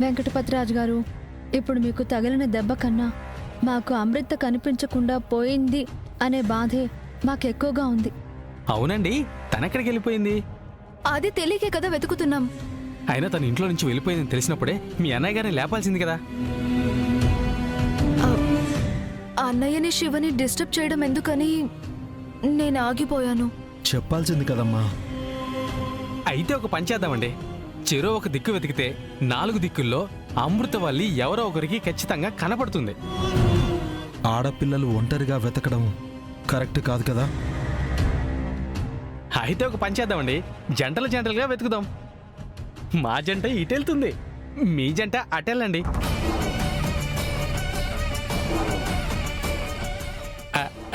వెంకటపతిరాజు గారు, ఇప్పుడు మీకు తగిలిన దెబ్బ కన్నా మాకు అమృత కనిపించకుండా పోయింది అనే బాధే మాకెక్కువగా ఉంది. అవునండి, తనెక్కడికి వెళ్ళిపోయింది? అది తెలియకే కదా వెతుకుతున్నాం. అయినా తన ఇంట్లో నుంచి వెళ్ళిపోయిందని తెలిసినప్పుడే మీ అన్నయ్య గారిని లేపాల్సింది కదా. అన్నయ్యని శివని డిస్టర్బ్ చేయడం ఎందుకని నేను ఆగిపోయాను. చెప్పాల్సింది కదమ్మా. అయితే ఒక పని చేద్దామండి, చెరో ఒక దిక్కు వెతికితే 4 దిక్కుల్లో అమృతవల్లి ఎవరో ఒకరికి ఖచ్చితంగా కనపడుతుంది. ఆడపిల్లలు ఒంటరిగా వెతకడం కరెక్ట్ కాదు కదా. అయితే ఒక పని చేద్దామండి, జంటలుగా వెతుకుదాం. మా జంట ఇటెళ్తుంది, మీ జంట అటెళ్ళండి.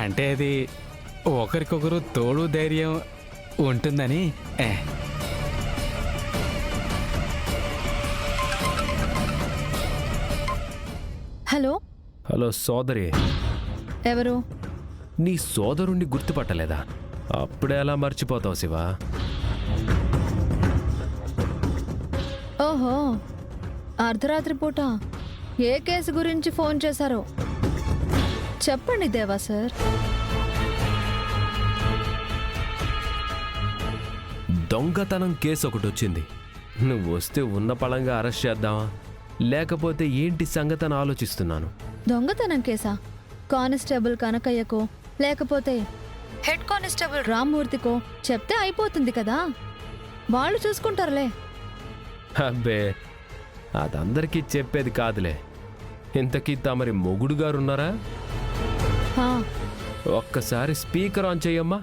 అంటే అది ఒకరికొకరు తోడు ధైర్యం ఉంటుందని. హలో హలో సోదరి, ఎవరు? నీ సోదరుణ్ణి గుర్తుపట్టలేదా? అప్పుడే ఎలా మర్చిపోతావు శివా? ఓహో, అర్ధరాత్రి పూట ఏ కేసు గురించి ఫోన్ చేశారో చెప్పండి దేవా సార్. దొంగతనం కేసు ఒకటి వచ్చింది. నువ్వు వస్తే ఉన్న పళంగా అరెస్ట్ చేద్దామా, లేకపోతే ఏంటి సంగతి అని ఆలోచిస్తున్నాను. దొంగతనం కేసా? కానిస్టేబుల్ కనకయ్యకో లేకపోతే హెడ్ కానిస్టేబుల్ రామ్మూర్తికో చెప్తే అయిపోతుంది కదా, వాళ్ళు చూసుకుంటారులే. అబ్బే, అదందరికీ చెప్పేది కాదులే. ఇంతకీ తమరి మొగుడు గారున్నారా? హా, ఒక్కసారి స్పీకర్ ఆన్ చెయ్యమ్మా.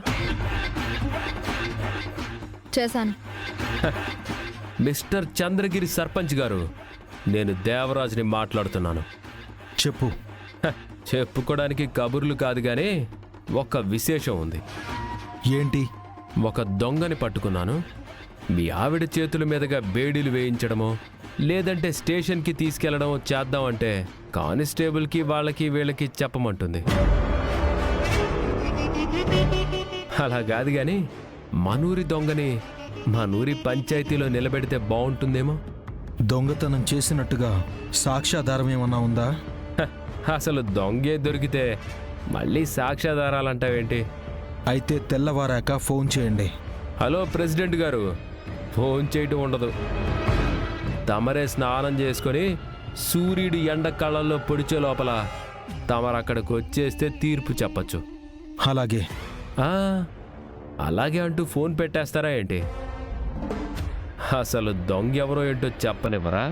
చేశాను. మిస్టర్ చంద్రగిరి సర్పంచ్ గారు, నేను దేవరాజుని మాట్లాడుతున్నాను. చెప్పు. చెప్పుకోవడానికి కబుర్లు కాదు కానీ ఒక విశేషం ఉంది. ఏంటి? ఒక దొంగని పట్టుకున్నాను. మీ ఆవిడ చేతుల మీదుగా బేడీలు వేయించడమో లేదంటే స్టేషన్కి తీసుకెళ్లడమో చేద్దామంటే కానిస్టేబుల్కి వాళ్ళకి వీళ్ళకి చెప్పమంటుంది. అలా కాదు కానీ మనూరి దొంగని మనూరి పంచాయతీలో నిలబెడితే బాగుంటుందేమో. దొంగతనం చేసినట్టుగా సాక్ష్యాధారం ఏమన్నా ఉందా? అసలు దొంగే దొరికితే మళ్ళీ సాక్ష్యాధారాలంటావేంటి? అయితే తెల్లవారాక ఫోన్ చేయండి. హలో ప్రెసిడెంట్ గారు, ఫోన్ చేయటం ఉండదు. తమరే స్నానం చేసుకొని సూర్యుడు ఎండ కళ్ళల్లో పొడిచే లోపల తమరు అక్కడికి వచ్చేస్తే తీర్పు చెప్పచ్చు. అలాగే. అలాగే అంటూ ఫోన్ పెట్టేస్తారా ఏంటి? అసలు దొంగ ఎవరో ఏంటో చెప్పనివ్వరా?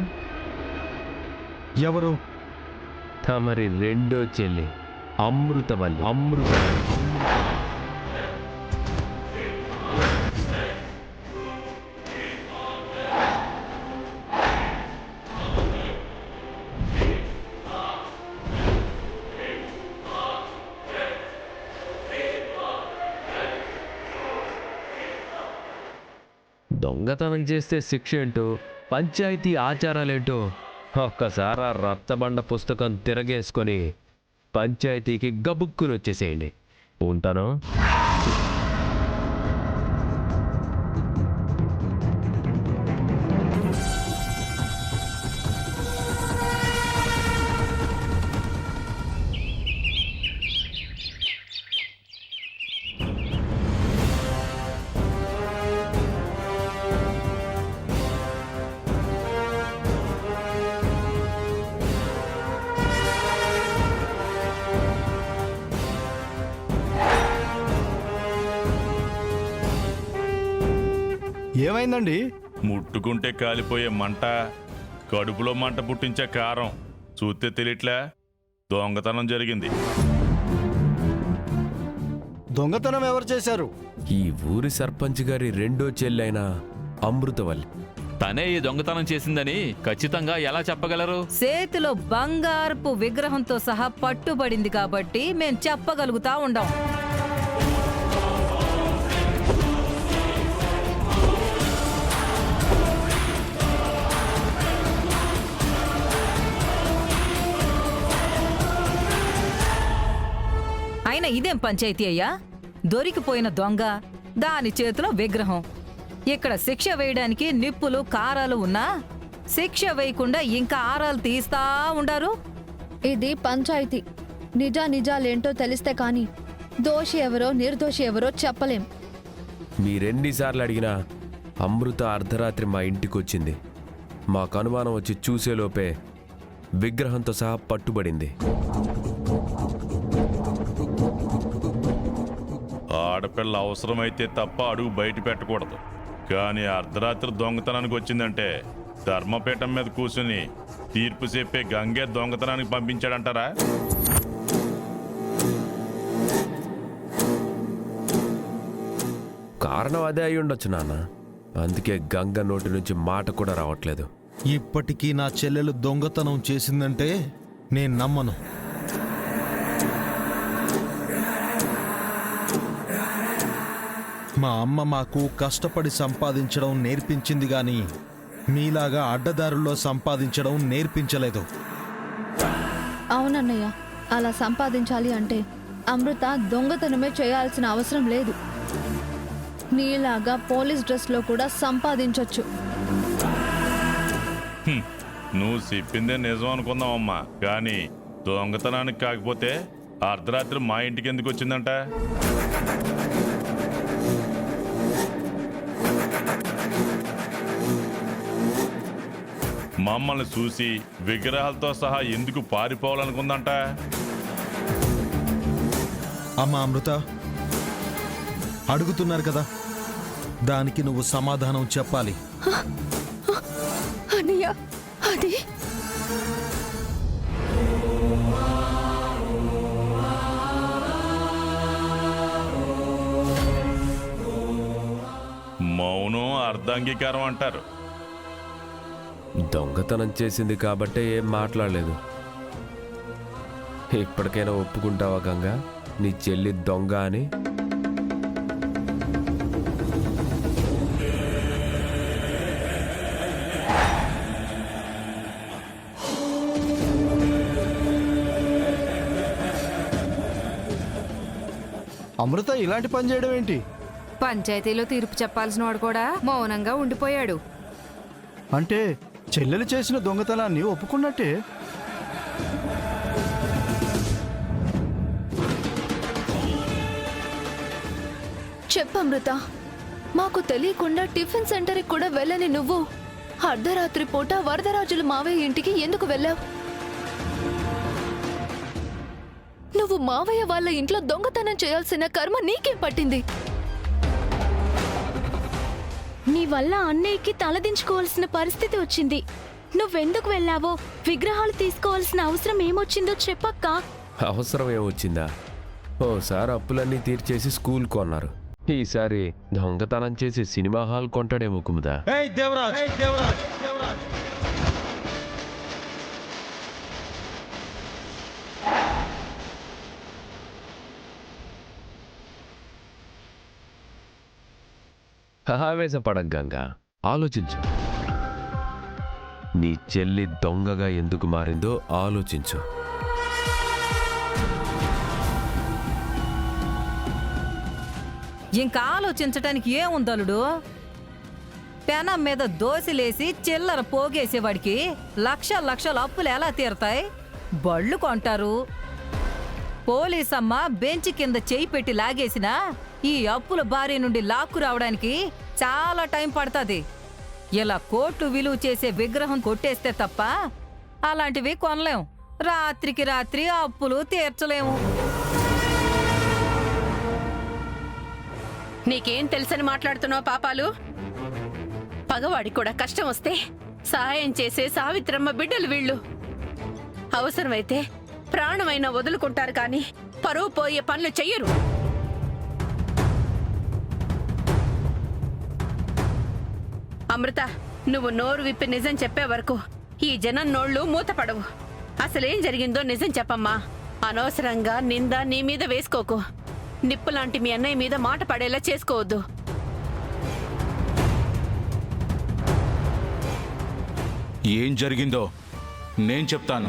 ఎవరు? తమరి రెండో చెల్లి అమృతవల్లి. దొంగతనం చేస్తే శిక్ష ఏంటో, పంచాయతీ ఆచారాలేంటో ఒక్కసారి ఆ రచ్చబండ పుస్తకం తిరగేసుకొని పంచాయతీకి గబుక్కుని వచ్చేసేయండి. ఉంటాను. ఏమైందండి? ముట్టుకుంటే కాలిపోయే మంట, కడుపులో మంట పుట్టించే కారం చూస్తే తెలియట్లే. దొంగతనం జరిగింది. దొంగతనం ఎవరు చేశారు? ఈ ఊరి సర్పంచ్ గారి రెండో చెల్లైన అమృతవల్లి. తనే ఈ దొంగతనం చేసిందని ఖచ్చితంగా ఎలా చెప్పగలరు? చేతిలో బంగారపు విగ్రహంతో సహా పట్టుబడింది కాబట్టి మేం చెప్పగలుగుతా ఉండం. అయినా ఇదేం పంచాయతీ అయ్యా? దొరికిపోయిన దొంగ, దాని చేతిలో విగ్రహం. ఇక్కడ శిక్ష వేయడానికి నిప్పులు కారాలు ఉన్నా శిక్ష వేయకుండా ఇంకా ఆరాలు తీస్తా ఉండారు. ఇది పంచాయతీ. నిజాలేంటో తెలిస్తే కానీ దోషి ఎవరో నిర్దోషి ఎవరో చెప్పలేం. మీరెన్నిసార్లు అడిగినా అమృత అర్ధరాత్రి మా ఇంటికి వచ్చింది. మాకు అనుమానం వచ్చి చూసేలోపే విగ్రహంతో సహా పట్టుబడింది. ఆడపిల్ల అవసరమైతే తప్ప అడుగు బయట పెట్టకూడదు. కానీ అర్ధరాత్రి దొంగతనానికి వచ్చిందంటే ధర్మపీఠం మీద కూర్చుని తీర్పు చెప్పే గంగే దొంగతనానికి పంపించాడంటారా? కారణం అదే అయి ఉండొచ్చు నాన్న. అందుకే గంగ నోటి నుంచి మాట కూడా రావట్లేదు. ఇప్పటికీ నా చెల్లెలు దొంగతనం చేసిందంటే నేను నమ్మను. మా అమ్మ మాకు కష్టపడి సంపాదించడం నేర్పించింది గాని మీలాగా అడ్డదారుల్లో సంపాదించడం నేర్పించలేదు. అవునన్నయ్య, అలా సంపాదించాలి అంటే అమృత దొంగతనమే చేయాల్సిన అవసరం లేదు. నీలాగా పోలీస్ డ్రెస్లో కూడా సంపాదించొచ్చు. నువ్వు చెప్పిందే నిజం అనుకుందామమ్మా. కానీ దొంగతనానికి కాకపోతే అర్ధరాత్రి మా ఇంటికి ఎందుకు వచ్చిందంట? మమ్మల్ని చూసి విగ్రహాలతో సహా ఎందుకు పారిపోవాలనుకుందంట? అమ్మా అమృత, అడుగుతున్నారు కదా, దానికి నువ్వు సమాధానం చెప్పాలి. అన్నయ్య, అది మౌనం అర్ధాంగీకారం అంటారు. దొంగతనం చేసింది కాబట్టే ఏం మాట్లాడలేదు. ఇప్పటికైనా ఒప్పుకుంటావా గంగా, నీ చెల్లి దొంగ అని? అమృత ఇలాంటి పని చేయడం ఏంటి? పంచాయతీలో తీర్పు చెప్పాల్సిన వాడు కూడా మౌనంగా ఉండిపోయాడు. అంటే చెల్లెలు చేసిన దొంగతనాన్ని ఒప్పుకున్నట్టే. చెప్పమృత, మాకు తెలియకుండా టిఫిన్ సెంటర్కి కూడా వెళ్ళని నువ్వు అర్ధరాత్రి పూట వరదరాజుల మావయ్య ఇంటికి ఎందుకు వెళ్ళావు? నువ్వు మావయ్య వాళ్ళ ఇంట్లో దొంగతనం చేయాల్సిన కర్మ నీకేం పట్టింది? నీ వల్ల అన్నయ్యకి తలదించుకోవాల్సిన పరిస్థితి వచ్చింది. నువ్వెందుకు వెళ్ళావో, విగ్రహాలు తీసుకోవాల్సిన అవసరం ఏమొచ్చిందో చెప్పక్క. అవసరం ఏమొచ్చిందా? ఓసారి అప్పులన్నీ తీర్చేసి స్కూల్ కొన్నారు. ఈసారి దొంగతనం చేసి సినిమా హాల్ కొంటాడేమో కుముదా. ఆవేశపడకు గంగా, ఆలోచించు. నీ చెల్లి దొంగగా ఎందుకు మారిందో ఆలోచించు. ఇంకా ఆలోచించటానికి ఏముందలుడు? పెనం మీద దోశలేసి చిల్లర పోగేసేవాడికి లక్షల అప్పులు ఎలా తీరతాయి? బళ్ళు కొంటారు. పోలీసమ్మ బెంచ్ కింద చేయి పెట్టి లాగేసినా ఈ అప్పుల బారి నుండి లాక్కు రావడానికి చాలా టైం పడుతుంది. ఇలా కోట్లు విలువ చేసే విగ్రహం కొట్టేస్తే తప్ప అలాంటివి కొనలేం. రాత్రికి రాత్రి అప్పులు తీర్చలేము. నీకేం తెలుసని మాట్లాడుతున్నావు పాపాలు? పగవాడికి కూడా కష్టం వస్తే సహాయం చేసే సావిత్రమ్మ బిడ్డలు వీళ్ళు. అవసరమైతే ప్రాణమైనా వదులుకుంటారు కానీ పరువు పోయే పనులు చెయ్యరు. అమృత, నువ్వు నోరు విప్పి నిజం చెప్పే వరకు ఈ జనం నోళ్లు మూతపడవు. అసలేం జరిగిందో నిజం చెప్పమ్మా. అనవసరంగా నింద నీ మీద వేసుకోకు. నిప్పులాంటి మీ అన్నయ్య మీద మాట పడేలా చేసుకోవద్దు. ఏం జరిగిందో నేను చెప్తాను.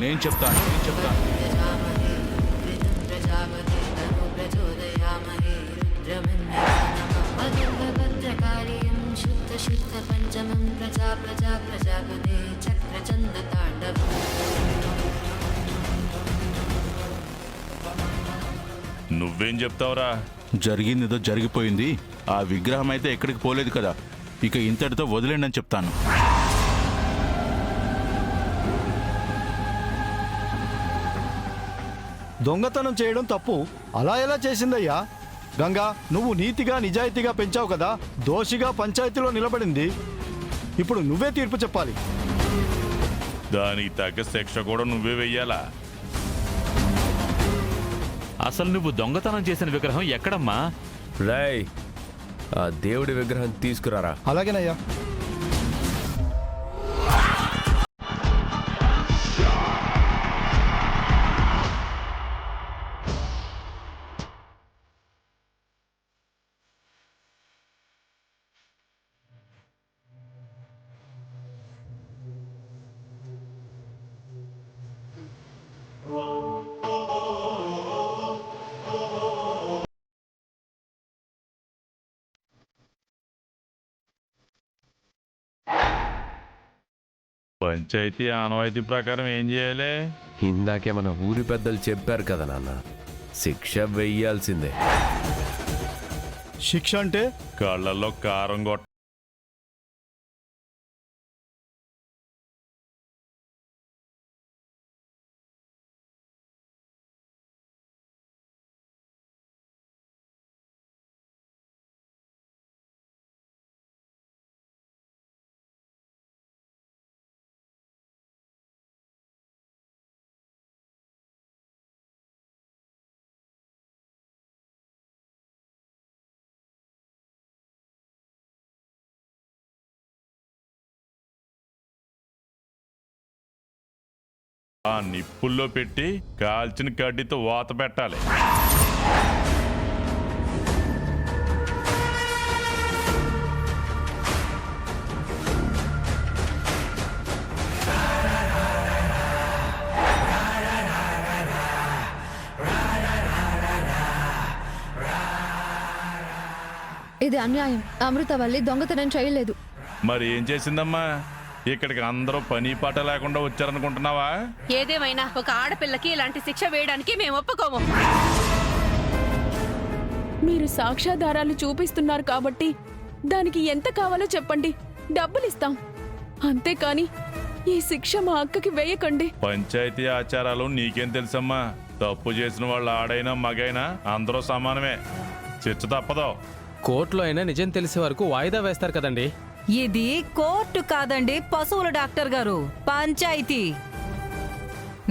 శుద్ధ పంచమం ప్రజా ప్రజా ప్రజాపతే చక్రచంద తాండవం. నువ్వేం చెప్తావురా? జరిగిందేదో జరిగిపోయింది. ఆ విగ్రహం అయితే ఎక్కడికి పోలేదు కదా, ఇక ఇంతటితో వదిలేండి అని చెప్తాను. దొంగతనం చేయడం తప్పు. అలా ఎలా చేసిందయ్యా? గంగా, నువ్వు నీతిగా నిజాయితీగా పెంచావు కదా, దోషిగా పంచాయతీలో నిలబడింది. ఇప్పుడు నువ్వే తీర్పు చెప్పాలి. దానికి తగ్గ శిక్ష కూడా నువ్వే వెయ్యాలా? అసలు నువ్వు దొంగతనం చేసిన విగ్రహం ఎక్కడమ్మా? రేయ్, ఆ దేవుడి విగ్రహం తీసుకురారా. అలాగేనయ్యా. పంచాయతీ ఆనవాయితీ ప్రకారం ఏం చేయాలి? ఇందాకే మన ఊరి పెద్దలు చెప్పారు కదా నాన్న, శిక్ష వెయ్యాల్సిందే. శిక్ష అంటే కళ్ళల్లో కారం కొట్ట. ఆ నిప్పుల్లో పెట్టి కాల్చిన కడ్డీతో వాత పెట్టాలి. ఇది అన్యాయం. అమృతవల్లి దొంగతనం చేయలేదు. మరి ఏం చేసిందమ్మా? ఇక్కడికి అందరూ పని పాట లేకుండా వచ్చారనుకుంటున్నావా? ఏదేమైనా ఒక ఆడపిల్లకి ఇలాంటి శిక్ష వేయడానికి మేము ఒప్పుకోము. మీరు సాక్ష్యాధారాలు చూపిస్తున్నారు కాబట్టి దానికి ఎంత కావాలో చెప్పండి, డబ్బులిస్తాం. అంతేకాని ఈ శిక్ష మా అక్కకి వేయకండి. పంచాయతీ ఆచారాలు నీకేం తెలుసమ్మా? తప్పు చేసిన వాళ్ళు ఆడైనా మగైనా అందరూ సమానమే. శిక్ష తప్పదు. కోర్టులో అయినా నిజం తెలిసే వరకు వాయిదా వేస్తారు కదండి. ఇది కోర్టు కాదండి, పశువుల డాక్టర్ గారు, పంచాయతీ.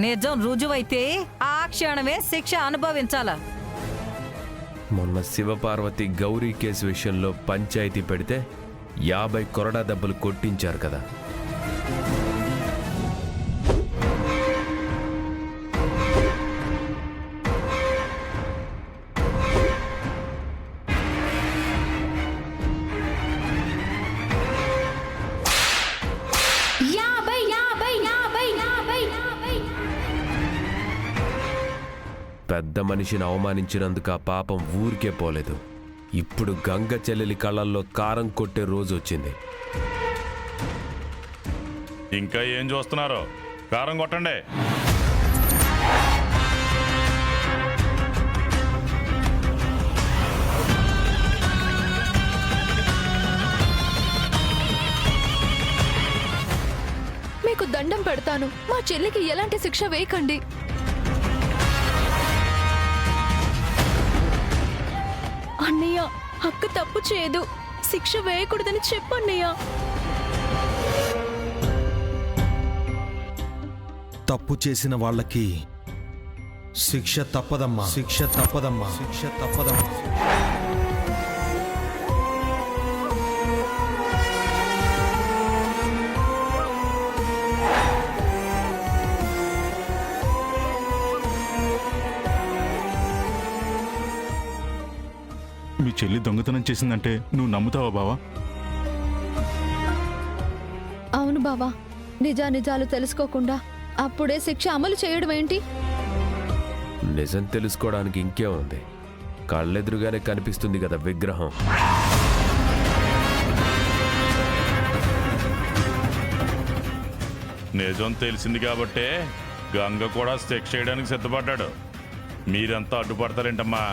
నిజం రుజువైతే ఆ క్షణమే శిక్ష అనుభవించాల. మొన్న శివపార్వతి గౌరీ కేసు విషయంలో పంచాయతీ పెడితే 50 కొరడా దెబ్బలు కొట్టించారు కదా. పెద్ద మనిషిని అవమానించినందుకు ఆ పాపం ఊరికే పోలేదు. ఇప్పుడు గంగ చెల్లెలి కళ్ళల్లో కారం కొట్టే రోజు వచ్చింది. ఇంకా ఏం చూస్తున్నారు? కారం కొట్టండి. మీకు దండం పెడతాను, మా చెల్లికి ఎలాంటి శిక్ష వేయకండి. అన్నయ్య, అక్క తప్పు చేయదు, శిక్ష వేయకూడదని చెప్పు అన్నయ్య. తప్పు చేసిన వాళ్ళకి శిక్ష తప్పదమ్మా, శిక్ష తప్పదమ్మా, శిక్ష తప్పదమ్మా. మీ చెల్లి దొంగతనం చేసిందంటే నువ్వు నమ్ముతావా బావా? అవును బావా, నిజానిజాలు తెలుసుకోకుండా అప్పుడే శిక్ష అమలు చేయడం ఏంటి? నిజం తెలుసుకోవడానికి ఇంకే ఉంది, కళ్ళెదురుగానే కనిపిస్తుంది కదా విగ్రహం. నిజం తెలిసింది కాబట్టే గంగ కూడా శిక్ష చేయడానికి సిద్ధపడ్డాడు. మీరంతా అడ్డుపడతారేంటమ్మా?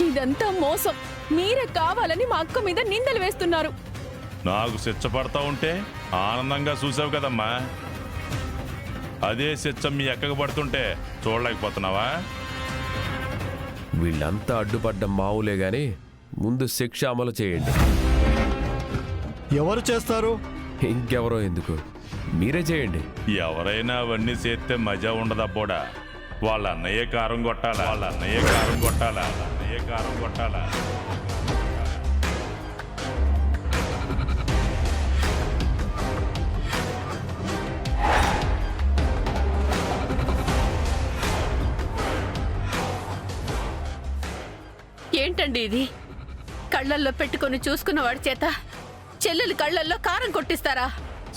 ఇదంతా మోసం. మీరే కావాలని మా అక్క మీద నిందలు వేస్తున్నారు. నాకు శిక్ష పడతా ఉంటే ఆనందంగా చూసావు కదమ్మా. అదే శిక్ష మీ ఎక్కకు పడుతుంటే చూడలేకపోతున్నావా? వీళ్ళంతా అడ్డుపడ్డం మావులే గాని ముందు శిక్ష అమలు చేయండి. ఎవరు చేస్తారు? ఇంకెవరో ఎందుకు, మీరే చేయండి. ఎవరైనా అవన్నీ చేస్తే మజా ఉండదబ్బోడా. వాళ్ళ అన్నయ్య కారం కొట్టాలా, వాళ్ళ అన్నయ్య కారం కొట్టాలా, వాళ్ళ అన్నయ్య కారం కొట్టాలా. ఏంటండి ఇది? కళ్ళల్లో పెట్టుకొని చూసుకున్న వాడి చేత చెల్లెలు కళ్ళల్లో కారం కొట్టిస్తారా?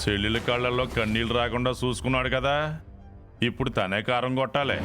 చెల్లెల కళ్ళల్లో కన్నీళ్ళు రాకుండా చూసుకున్నాడు కదా, ఇప్పుడు తనే కారం కొట్టాలి.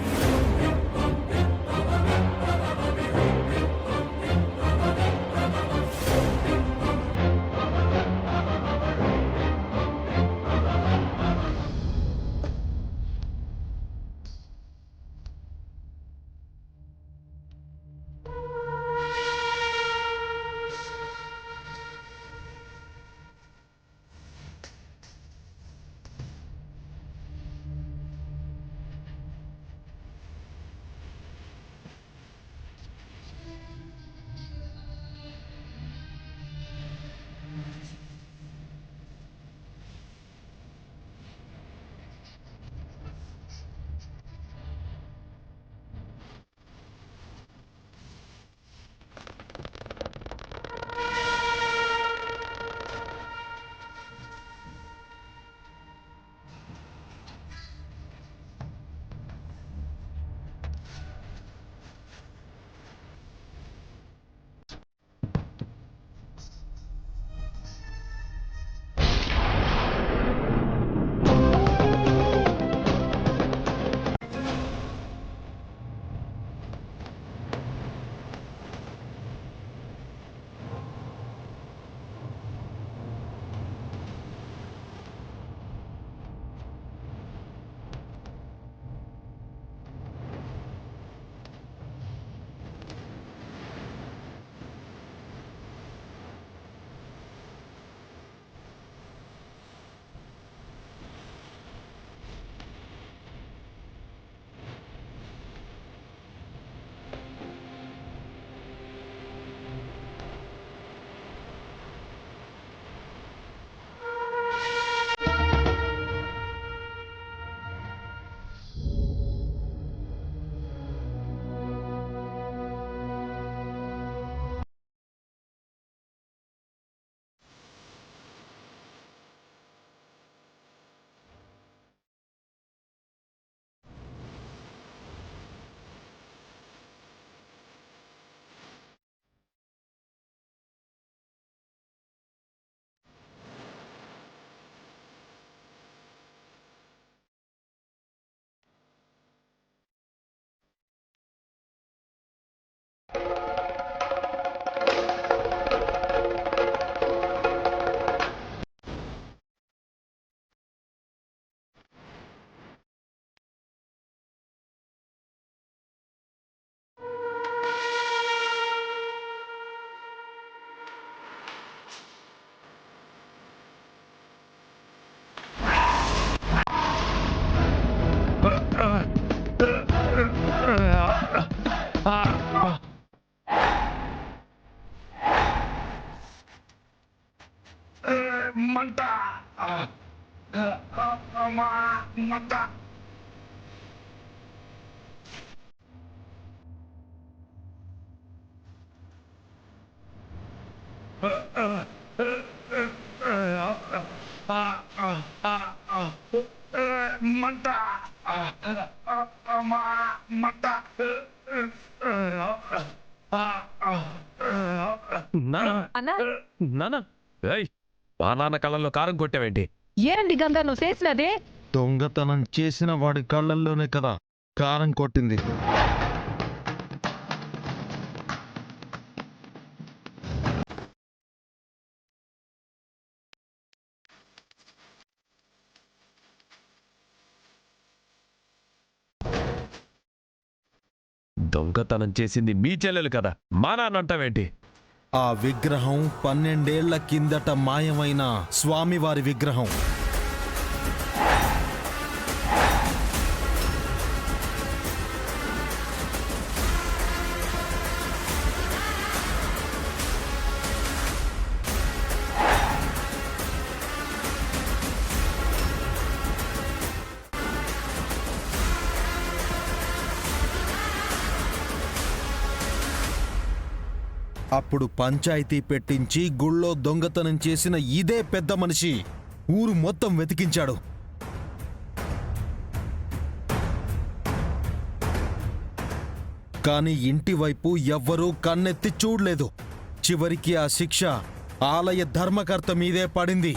మా నాన్న కళ్ళల్లో కారం కొట్టావేంటి? ఏంటి గంగా నువ్వు చేసినది? దొంగతనం చేసిన వాడి కళ్ళల్లోనే కదా కారం కొట్టింది. దొంగతనం చేసింది మీ చెల్లెలు కదా మా నాన్న అంటావేంటి? ఆ విగ్రహం 12 ఏళ్ల కిందట మాయమైన స్వామివారి విగ్రహం. అప్పుడు పంచాయతీ పెట్టించి గుళ్ళో దొంగతనం చేసిన ఇదే పెద్ద మనిషి ఊరు మొత్తం వెతికించాడు. కాని ఇంటి వైపు ఎవ్వరూ కన్నెత్తి చూడలేదు. చివరికి ఆ శిక్ష ఆలయ ధర్మకర్త మీదే పడింది.